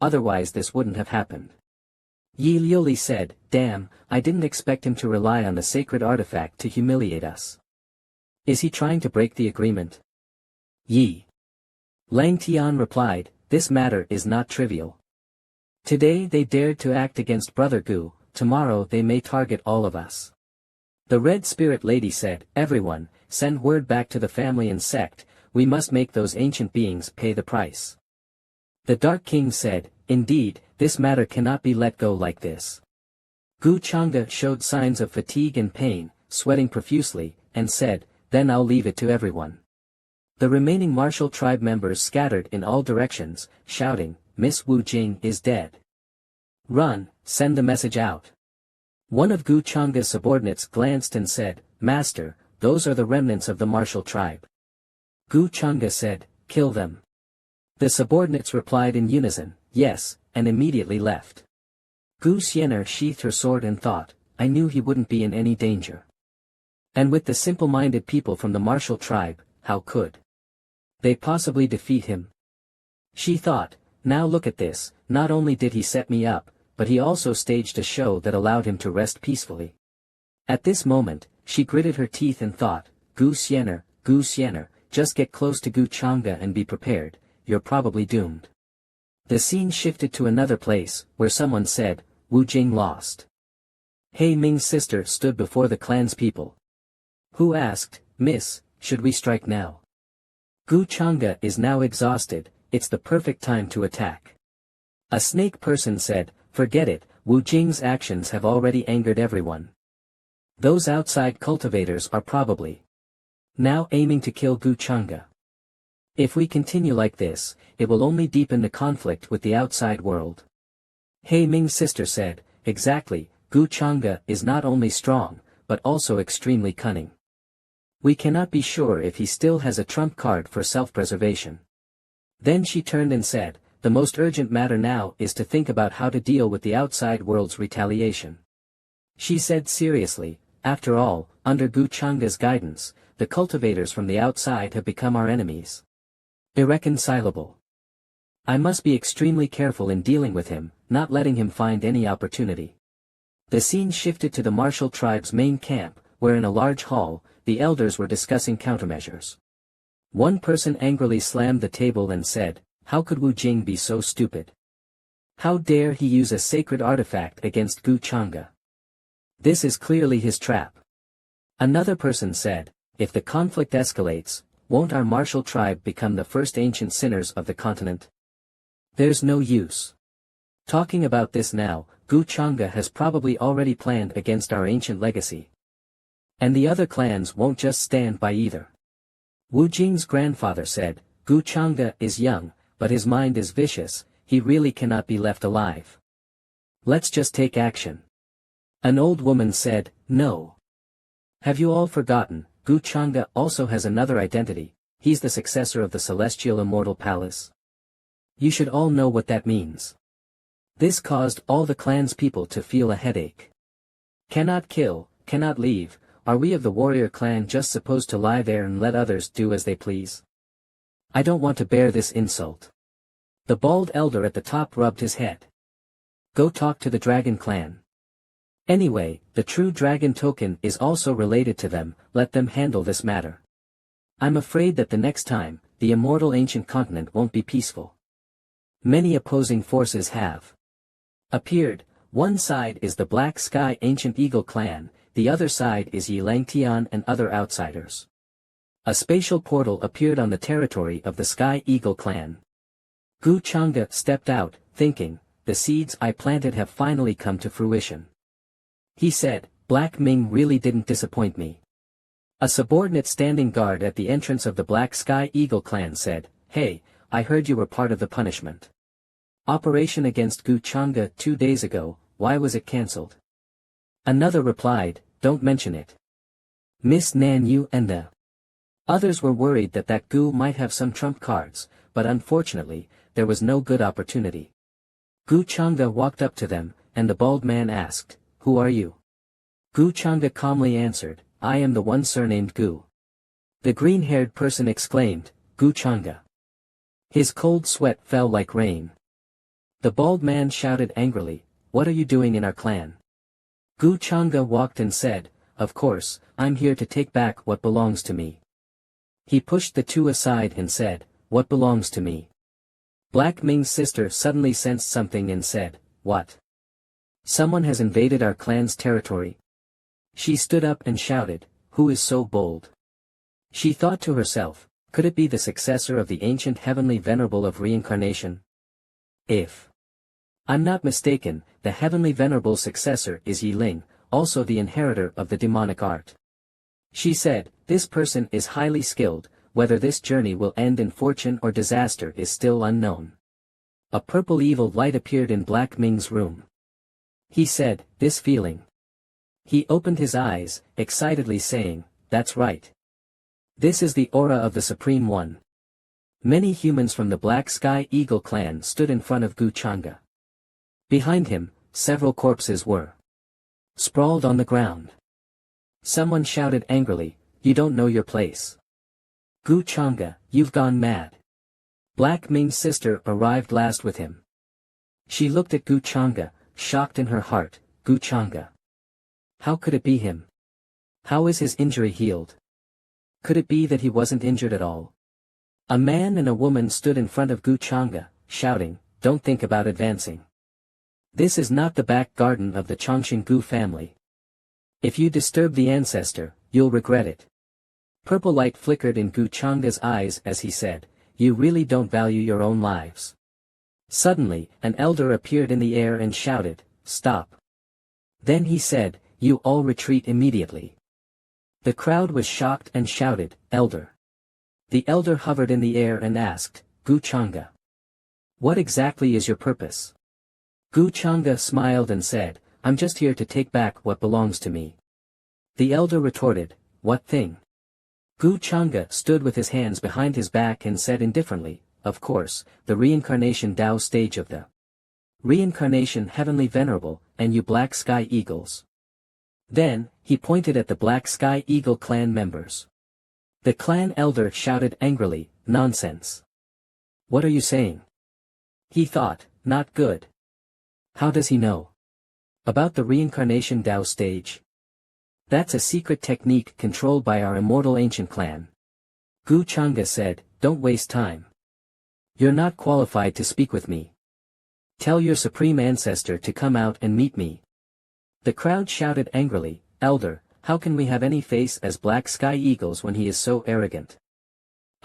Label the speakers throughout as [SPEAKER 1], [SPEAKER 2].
[SPEAKER 1] otherwise this wouldn't have happened. Yi Liuli said, damn, I didn't expect him to rely on the sacred artifact to humiliate us. Is he trying to break the agreement? Yi Lang Tian replied, this matter is not trivial. Today they dared to act against Brother Gu, tomorrow they may target all of us. The Red Spirit Lady said, everyone, send word back to the family and sect, we must make those ancient beings pay the price. The Dark King said, indeed, this matter cannot be let go like this. Gu Chang'e showed signs of fatigue and pain, sweating profusely, and said, then I'll leave it to everyone. The remaining martial tribe members scattered in all directions, shouting, Miss Wu Jing is dead. Run, send the message out. One of Gu Chang'e's subordinates glanced and said, Master, those are the remnants of the martial tribe. Gu Chang'e said, kill them. The subordinates replied in unison, yes, and immediately left. Gu Xiener sheathed her sword and thought, I knew he wouldn't be in any danger. And with the simple-minded people from the martial tribe, how could they possibly defeat him? She thought, now look at this, not only did he set me up, but he also staged a show that allowed him to rest peacefully. At this moment, she gritted her teeth and thought, Gu Xiener, just get close to Gu Chang'e and be prepared, you're probably doomed. The scene shifted to another place, where someone said, Wu Jing lost. He Ming's sister stood before the clan's people. Who asked, Miss, should we strike now? Gu Chang'e is now exhausted, it's the perfect time to attack. A snake person said, forget it, Wu Jing's actions have already angered everyone. Those outside cultivators are probably now aiming to kill Gu Chang'e. If we continue like this, it will only deepen the conflict with the outside world. He Ming's sister said, exactly, Gu Chang'e is not only strong, but also extremely cunning. We cannot be sure if he still has a trump card for self-preservation. Then she turned and said, the most urgent matter now is to think about how to deal with the outside world's retaliation. She said seriously, after all, under Gu Chang'e's guidance, the cultivators from the outside have become our enemies. Irreconcilable. I must be extremely careful in dealing with him, not letting him find any opportunity. The scene shifted to the martial tribe's main camp, where in a large hall, the elders were discussing countermeasures. One person angrily slammed the table and said, how could Wu Jing be so stupid? How dare he use a sacred artifact against Gu Chang'e? This is clearly his trap. Another person said, if the conflict escalates, won't our martial tribe become the first ancient sinners of the continent? There's no use talking about this now, Gu Chang'e has probably already planned against our ancient legacy. And the other clans won't just stand by either. Wu Jing's grandfather said, Gu Chang'e is young, but his mind is vicious, he really cannot be left alive. Let's just take action. An old woman said, no. Have you all forgotten, Gu Chang'e also has another identity, he's the successor of the Celestial Immortal Palace. You should all know what that means. This caused all the clan's people to feel a headache. Cannot kill, cannot leave, are we of the warrior clan just supposed to lie there and let others do as they please? I don't want to bear this insult. The bald elder at the top rubbed his head. Go talk to the dragon clan. Anyway, the true dragon token is also related to them, let them handle this matter. I'm afraid that the next time, the immortal ancient continent won't be peaceful. Many opposing forces have appeared, one side is the Black Sky Ancient Eagle clan, the other side is Yi Langtian and other outsiders. A spatial portal appeared on the territory of the Sky Eagle clan. Gu Chang'e stepped out, thinking, the seeds I planted have finally come to fruition. He said, Black Ming really didn't disappoint me. A subordinate standing guard at the entrance of the Black Sky Eagle clan said, hey, I heard you were part of the punishment operation against Gu Chang'e 2 days ago, why was it cancelled? Another replied, don't mention it. Miss Nan Yu and the others were worried that Gu might have some trump cards, but unfortunately, there was no good opportunity. Gu Chang'e walked up to them, and the bald man asked, who are you? Gu Chang'e calmly answered, I am the one surnamed Gu. The green-haired person exclaimed, Gu Chang'e. His cold sweat fell like rain. The bald man shouted angrily, "What are you doing in our clan?" Gu Changa walked and said, "Of course, I'm here to take back what belongs to me." He pushed the two aside and said, "What belongs to me?" Black Ming's sister suddenly sensed something and said, "What? Someone has invaded our clan's territory." She stood up and shouted, "Who is so bold?" She thought to herself, could it be the successor of the ancient heavenly venerable of reincarnation? If I'm not mistaken, the heavenly venerable successor is Yi Ling, also the inheritor of the demonic art. She said, "This person is highly skilled, whether this journey will end in fortune or disaster is still unknown." A purple evil light appeared in Black Ming's room. He said, "This feeling." He opened his eyes, excitedly saying, "That's right. This is the aura of the Supreme One." Many humans from the Black Sky Eagle clan stood in front of Gu Changa. Behind him, several corpses were sprawled on the ground. Someone shouted angrily, "You don't know your place. Gu Changa, you've gone mad." Black Ming's sister arrived last with him. She looked at Gu Changa, shocked in her heart. Gu Changa. How could it be him? How is his injury healed? Could it be that he wasn't injured at all? A man and a woman stood in front of Gu Changa, shouting, "Don't think about advancing. This is not the back garden of the Chongqing Gu family. If you disturb the ancestor, you'll regret it." Purple light flickered in Gu Changa's eyes as he said, "You really don't value your own lives." Suddenly, an elder appeared in the air and shouted, "Stop." Then he said, "You all retreat immediately." The crowd was shocked and shouted, "Elder." The elder hovered in the air and asked, "Gu Changa, what exactly is your purpose?" Gu Changa smiled and said, "I'm just here to take back what belongs to me." The elder retorted, "What thing?" Gu Changa stood with his hands behind his back and said indifferently, "Of course, the reincarnation Tao stage of the reincarnation heavenly venerable, and you Black Sky Eagles." Then, he pointed at the Black Sky Eagle clan members. The clan elder shouted angrily, "Nonsense. What are you saying?" He thought, "Not good. How does he know about the reincarnation Tao stage? That's a secret technique controlled by our immortal ancient clan." Gu Changa said, "Don't waste time. You're not qualified to speak with me. Tell your supreme ancestor to come out and meet me." The crowd shouted angrily, "Elder, how can we have any face as Black Sky Eagles when he is so arrogant?"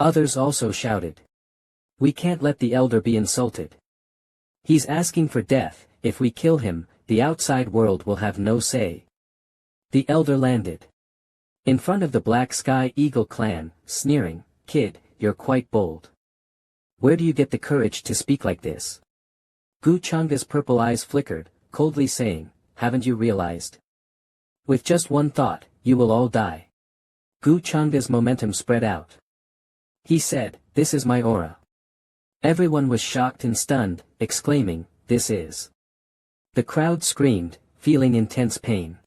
[SPEAKER 1] Others also shouted, "We can't let the elder be insulted. He's asking for death. If we kill him, the outside world will have no say." The elder landed in front of the Black Sky Eagle clan, sneering, "Kid, you're quite bold. Where do you get the courage to speak like this?" Gu Changa's purple eyes flickered, coldly saying, "Haven't you realized? With just one thought, you will all die." Gu Changa's momentum spread out. He said, "This is my aura." Everyone was shocked and stunned, exclaiming, "This is..." The crowd screamed, feeling intense pain.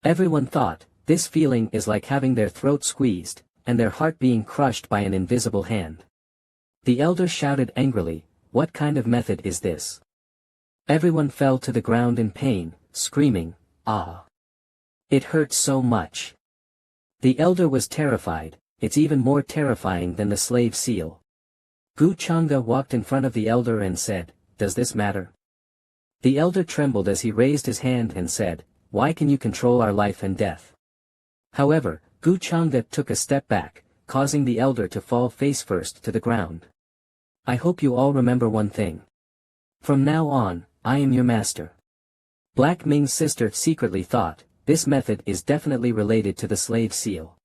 [SPEAKER 1] Everyone thought, this feeling is like having their throat squeezed, and their heart being crushed by an invisible hand. The elder shouted angrily, "What kind of method is this?" Everyone fell to the ground in pain, screaming, "Ah! It hurts so much." The elder was terrified. It's even more terrifying than the slave seal. Gu Changa walked in front of the elder and said, "Does this matter?" The elder trembled as he raised his hand and said, "Why can you control our life and death?" However, Gu Changa took a step back, causing the elder to fall face first to the ground. "I hope you all remember one thing. From now on, I am your master." Black Ming's sister secretly thought, this method is definitely related to the slave seal.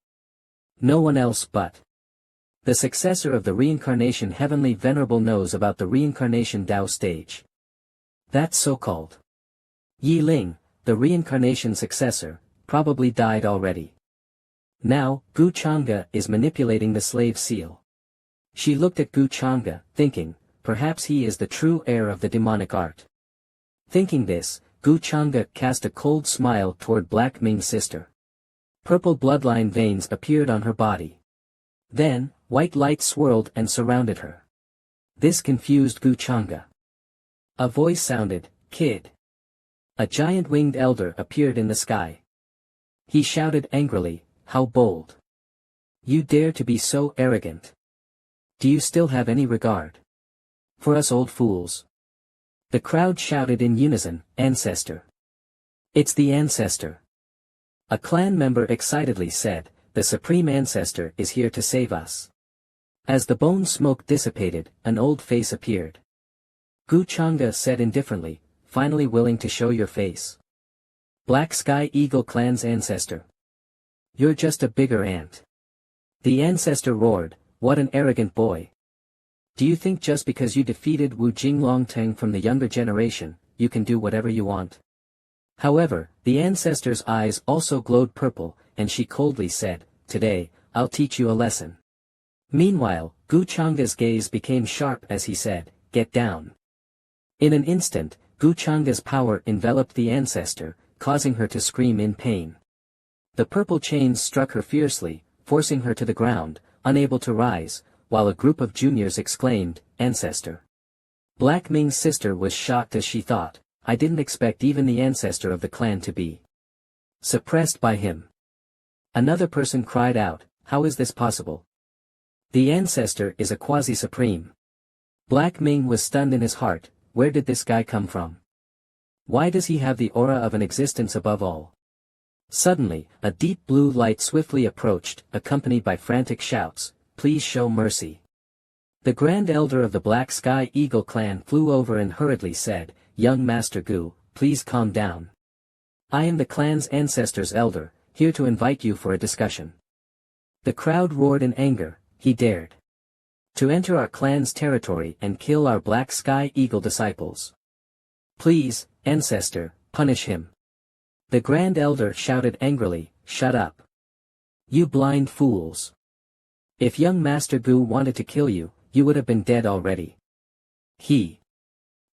[SPEAKER 1] No one else but the successor of the reincarnation heavenly venerable knows about the reincarnation Tao stage. That so-called Yi Ling, the reincarnation successor, probably died already. Now, Gu Changa is manipulating the slave seal. She looked at Gu Changa, thinking, perhaps he is the true heir of the demonic art. Thinking this, Gu Changa cast a cold smile toward Black Ming's sister. Purple bloodline veins appeared on her body. Then, white light swirled and surrounded her. This confused Gu Changa. A voice sounded, "Kid." A giant winged elder appeared in the sky. He shouted angrily, "How bold! You dare to be so arrogant! Do you still have any regard for us old fools?" The crowd shouted in unison, "Ancestor! It's the ancestor!" A clan member excitedly said, "The supreme ancestor is here to save us." As the bone smoke dissipated, an old face appeared. Guchanga said indifferently, "Finally willing to show your face. Black Sky Eagle clan's ancestor. You're just a bigger ant." The ancestor roared, "What an arrogant boy. Do you think just because you defeated Wu Jinglongteng from the younger generation, you can do whatever you want?" However, the ancestor's eyes also glowed purple, and she coldly said, "Today, I'll teach you a lesson." Meanwhile, Guchanga's gaze became sharp as he said, "Get down." In an instant, Guchanga's power enveloped the ancestor, causing her to scream in pain. The purple chains struck her fiercely, forcing her to the ground, unable to rise, while a group of juniors exclaimed, "Ancestor." Black Ming's sister was shocked as she thought, "I didn't expect even the ancestor of the clan to be suppressed by him." Another person cried out, "How is this possible? The ancestor is a quasi-supreme." Black Ming was stunned in his heart. Where did this guy come from? Why does he have the aura of an existence above all? Suddenly, a deep blue light swiftly approached, accompanied by frantic shouts, "Please show mercy." The Grand Elder of the Black Sky Eagle clan flew over and hurriedly said, "Young Master Gu, please calm down. I am the clan's ancestor's elder, here to invite you for a discussion." The crowd roared in anger. He dared to enter our clan's territory and kill our Black Sky Eagle disciples. Please, ancestor, punish him. The Grand Elder shouted angrily, "Shut up. You blind fools. If young Master Gu wanted to kill you, you would have been dead already." He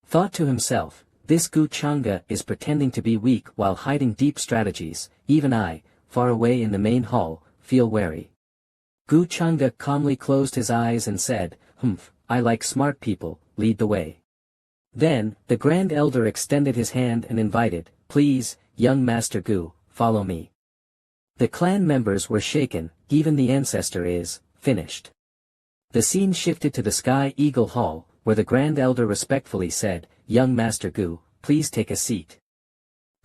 [SPEAKER 1] thought to himself, "This Gu Changa is pretending to be weak while hiding deep strategies. Even I, far away in the main hall, feel wary." Gu Changa calmly closed his eyes and said, "Humph, I like smart people, lead the way." Then, the Grand Elder extended his hand and invited, "Please, young Master Gu, follow me." The clan members were shaken, even the ancestor is finished. The scene shifted to the Sky Eagle Hall, where the Grand Elder respectfully said, "Young Master Gu, please take a seat."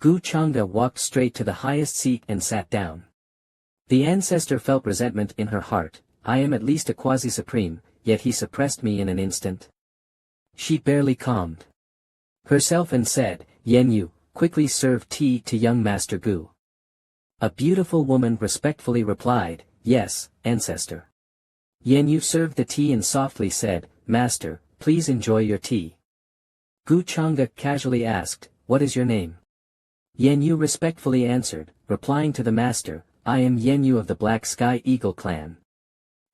[SPEAKER 1] Gu Changa walked straight to the highest seat and sat down. The ancestor felt resentment in her heart. "I am at least a quasi-supreme, yet he suppressed me in an instant." She barely calmed herself and said, "Yenyu, quickly serve tea to young Master Gu." A beautiful woman respectfully replied, "Yes, ancestor." Yenyu served the tea and softly said, "Master, please enjoy your tea." Gu Changa casually asked, "What is your name?" Yenyu respectfully answered, replying to the master, "I am Yenyu of the Black Sky Eagle clan."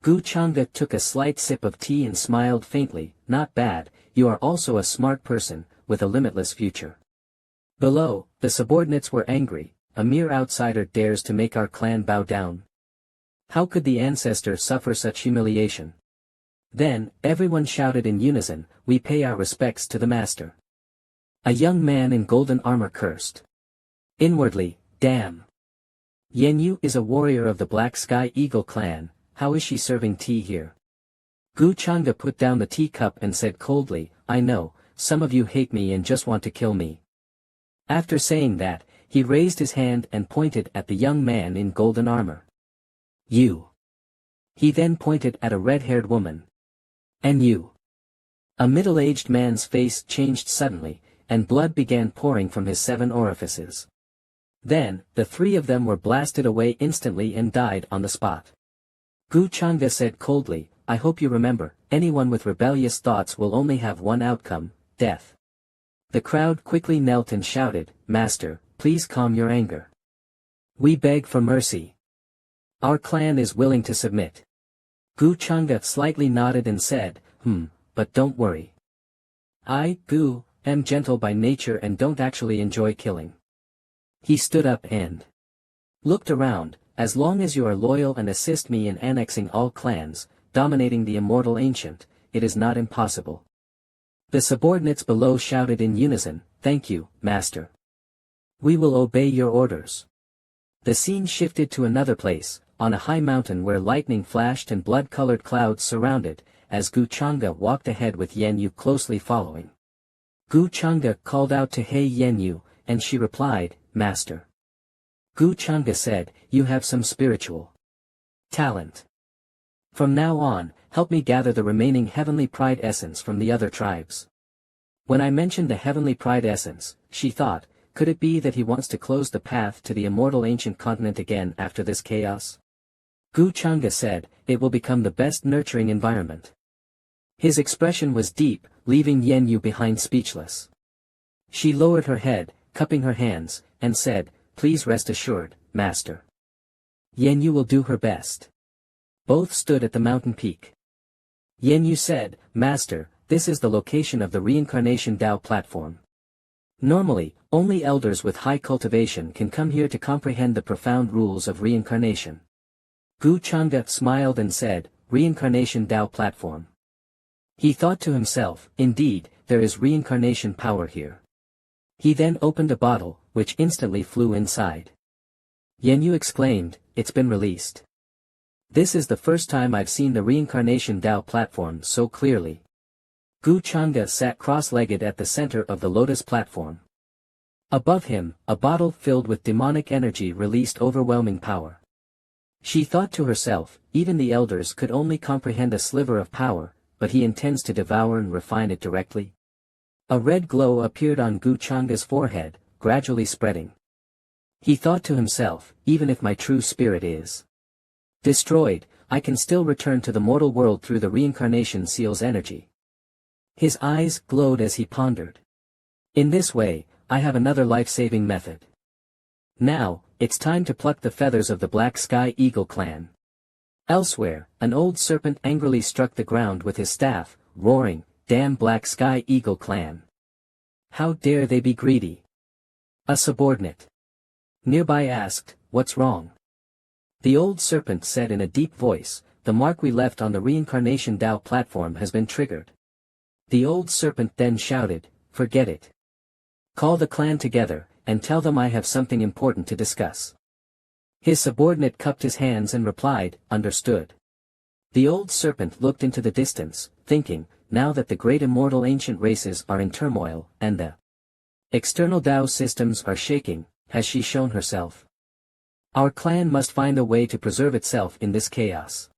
[SPEAKER 1] Gu Changa took a slight sip of tea and smiled faintly, "Not bad, you are also a smart person, with a limitless future." Below, the subordinates were angry. A mere outsider dares to make our clan bow down. How could the ancestor suffer such humiliation? Then, everyone shouted in unison, "We pay our respects to the master." A young man in golden armor cursed inwardly, "Damn. Yenyu is a warrior of the Black Sky Eagle clan, how is she serving tea here?" Gu Changa put down the teacup and said coldly, "I know, some of you hate me and just want to kill me." After saying that, he raised his hand and pointed at the young man in golden armor. "You." He then pointed at a red-haired woman. "And you." A middle-aged man's face changed suddenly, and blood began pouring from his 7 orifices. Then, the 3 of them were blasted away instantly and died on the spot. Gu Changa said coldly, "I hope you remember, anyone with rebellious thoughts will only have one outcome, death." The crowd quickly knelt and shouted, "Master, please calm your anger. We beg for mercy. Our clan is willing to submit." Gu Changa slightly nodded and said, But don't worry. I, Gu, am gentle by nature and don't actually enjoy killing." He stood up and looked around. "As long as you are loyal and assist me in annexing all clans, dominating the immortal ancient, it is not impossible." The subordinates below shouted in unison, "Thank you, Master. We will obey your orders." The scene shifted to another place, on a high mountain where lightning flashed and blood-colored clouds surrounded, as Gu Chang'e walked ahead with Yan Yu closely following. Gu Chang'e called out to He Yan Yu, and she replied, "Master." Gu Chang'e said, "You have some spiritual talent. From now on, help me gather the remaining heavenly pride essence from the other tribes." When I mentioned the heavenly pride essence, she thought, could it be that he wants to close the path to the immortal ancient continent again after this chaos? Gu Chang'e said, "It will become the best nurturing environment." His expression was deep, leaving Yan Yu behind speechless. She lowered her head, cupping her hands, and said, "Please rest assured, Master. Yan Yu will do her best." Both stood at the mountain peak. Yan Yu said, "Master, this is the location of the reincarnation Tao platform. Normally, only elders with high cultivation can come here to comprehend the profound rules of reincarnation." Gu Chang'e smiled and said, "Reincarnation Tao platform." He thought to himself, indeed, there is reincarnation power here. He then opened a bottle, which instantly flew inside. Yan Yu exclaimed, "It's been released. This is the first time I've seen the reincarnation Tao platform so clearly." Gu Chang'e sat cross-legged at the center of the lotus platform. Above him, a bottle filled with demonic energy released overwhelming power. She thought to herself, even the elders could only comprehend a sliver of power, but he intends to devour and refine it directly. A red glow appeared on Gu Chang'e's forehead, gradually spreading. He thought to himself, even if my true spirit is destroyed, I can still return to the mortal world through the reincarnation seal's energy. His eyes glowed as he pondered. In this way, I have another life-saving method. Now, it's time to pluck the feathers of the Black Sky Eagle clan. Elsewhere, an old serpent angrily struck the ground with his staff, roaring, "Damn Black Sky Eagle clan! How dare they be greedy?" A subordinate nearby asked, "What's wrong?" The old serpent said in a deep voice, "The mark we left on the reincarnation Tao platform has been triggered." The old serpent then shouted, "Forget it. Call the clan together, and tell them I have something important to discuss." His subordinate cupped his hands and replied, "Understood." The old serpent looked into the distance, thinking, now that the great immortal ancient races are in turmoil, and the external Tao systems are shaking, has she shown herself? Our clan must find a way to preserve itself in this chaos.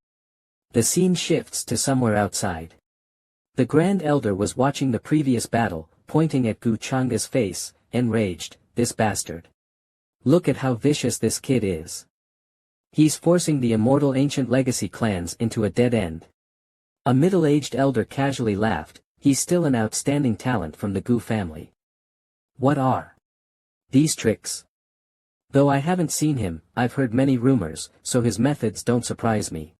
[SPEAKER 1] The scene shifts to somewhere outside. The Grand Elder was watching the previous battle, pointing at Gu Chang'e's face, enraged, "This bastard. Look at how vicious this kid is. He's forcing the immortal ancient legacy clans into a dead end." A middle-aged elder casually laughed, "He's still an outstanding talent from the Gu family. What are these tricks? Though I haven't seen him, I've heard many rumors, so his methods don't surprise me."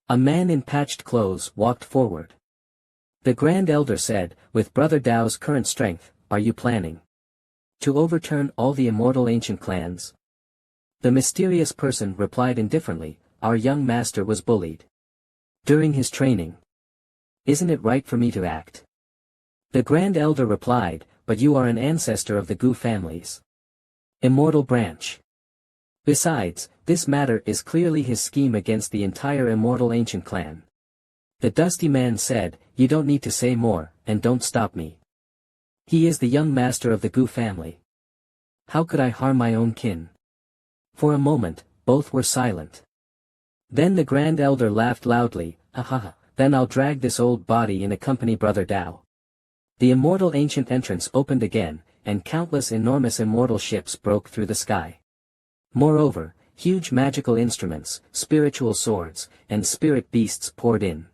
[SPEAKER 1] A man in patched clothes walked forward. The Grand Elder said, "With Brother Dao's current strength, are you planning to overturn all the immortal ancient clans?" The mysterious person replied indifferently, "Our young master was bullied during his training. Isn't it right for me to act?" The Grand Elder replied, "But you are an ancestor of the Gu family's immortal branch. Besides, this matter is clearly his scheme against the entire immortal ancient clan." The dusty man said, "You don't need to say more, and don't stop me. He is the young master of the Gu family. How could I harm my own kin?" For a moment, both were silent. Then the Grand Elder laughed loudly, "Ha ha ha, then I'll drag this old body and accompany Brother Dao." The immortal ancient entrance opened again, and countless enormous immortal ships broke through the sky. Moreover, huge magical instruments, spiritual swords, and spirit beasts poured in.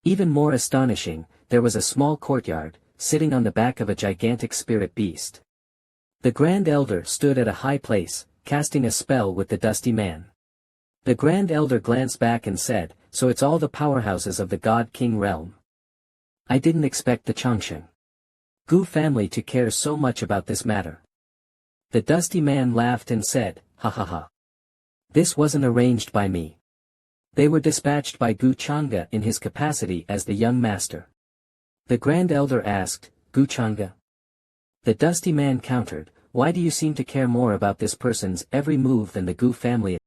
[SPEAKER 1] Even more astonishing, there was a small courtyard, sitting on the back of a gigantic spirit beast. The Grand Elder stood at a high place, casting a spell with the dusty man. The Grand Elder glanced back and said, "So it's all the powerhouses of the God King realm. I didn't expect the Changsheng Gu family to care so much about this matter." The dusty man laughed and said, "Ha ha ha. This wasn't arranged by me. They were dispatched by Gu Chang'e in his capacity as the young master. The Grand Elder asked, Guchanga. The dusty man countered, why do you seem to care more about this person's every move than the Gu family?